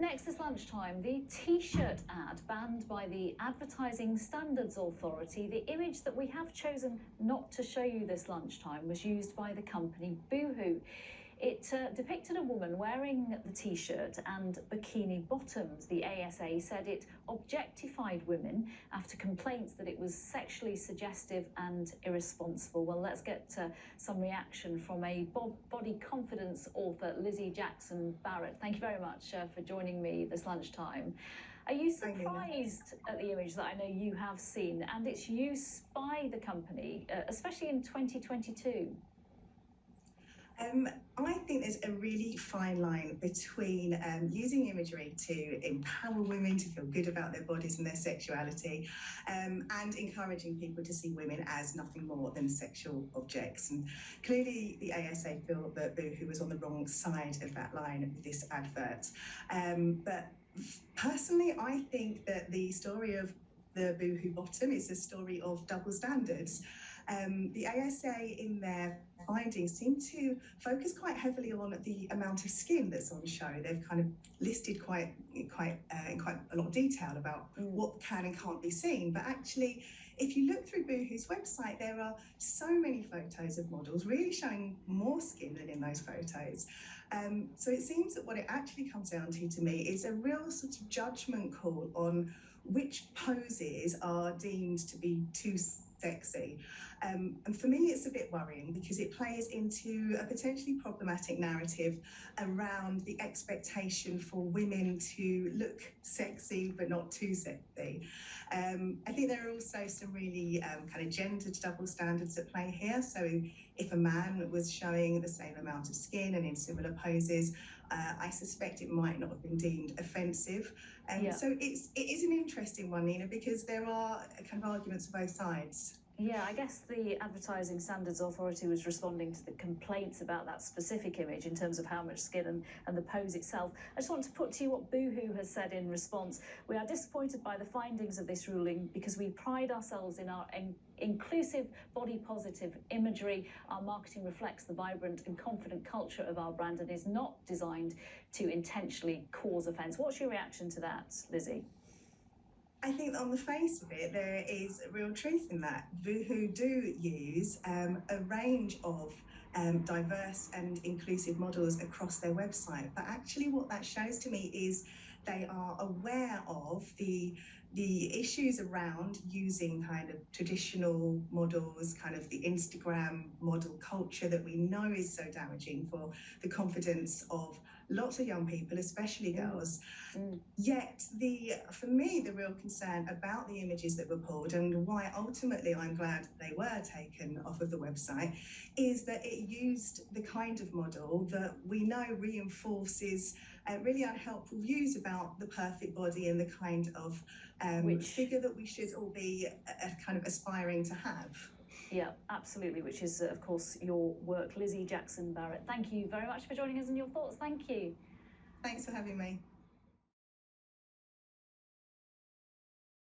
Next this lunchtime, the T-shirt ad banned by the Advertising Standards Authority. The image that we have chosen not to show you this lunchtime was used by the company Boohoo. It depicted a woman wearing the T-shirt and bikini bottoms. The ASA said it objectified women after complaints that it was sexually suggestive and irresponsible. Well, let's get some reaction from a body confidence author, Lizi Jackson-Barrett. Thank you very much for joining me this lunchtime. Are you surprised at the image that I know you have seen and its use by the company, especially in 2022? I think there's a really fine line between using imagery to empower women to feel good about their bodies and their sexuality, and encouraging people to see women as nothing more than sexual objects. And clearly the ASA feel that Boohoo was on the wrong side of that line with this advert. But personally, I think that the story of the Boohoo bottom is a story of double standards. The ASA in their findings seem to focus quite heavily on the amount of skin that's on show. They've kind of listed quite in quite a lot of detail about what can and can't be seen. But actually, if you look through Boohoo's website, there are so many photos of models really showing more skin than in those photos. So it seems that what it actually comes down to me, is a real sort of judgment call on which poses are deemed to be too sexy. And for me, it's a bit worrying because it plays into a potentially problematic narrative around the expectation for women to look sexy but not too sexy. I think there are also some really kind of gendered double standards at play here. So if a man was showing the same amount of skin and in similar poses, I suspect it might not have been deemed offensive. So it is an interesting one, Nina, because there are kind of arguments for both sides. Yeah, I guess the Advertising Standards Authority was responding to the complaints about that specific image in terms of how much skin and the pose itself. I just want to put to you what Boohoo has said in response. We are disappointed by the findings of this ruling because we pride ourselves in our inclusive, body-positive imagery. Our marketing reflects the vibrant and confident culture of our brand and is not designed to intentionally cause offence. What's your reaction to that, Lizi? I think on the face of it, there is real truth in that. Boohoo do use a range of diverse and inclusive models across their website. But actually what that shows to me is they are aware of the issues around using kind of traditional models, kind of the Instagram model culture that we know is so damaging for the confidence of lots of young people, especially girls. Yet for me, the real concern about the images that were pulled and why ultimately I'm glad they were taken off of the website is that it used the kind of model that we know reinforces really unhelpful views about the perfect body and the kind of figure that we should all be kind of aspiring to have. Yeah, absolutely, which is, of course, your work. Lizi Jackson-Barrett, thank you very much for joining us and your thoughts. Thank you. Thanks for having me.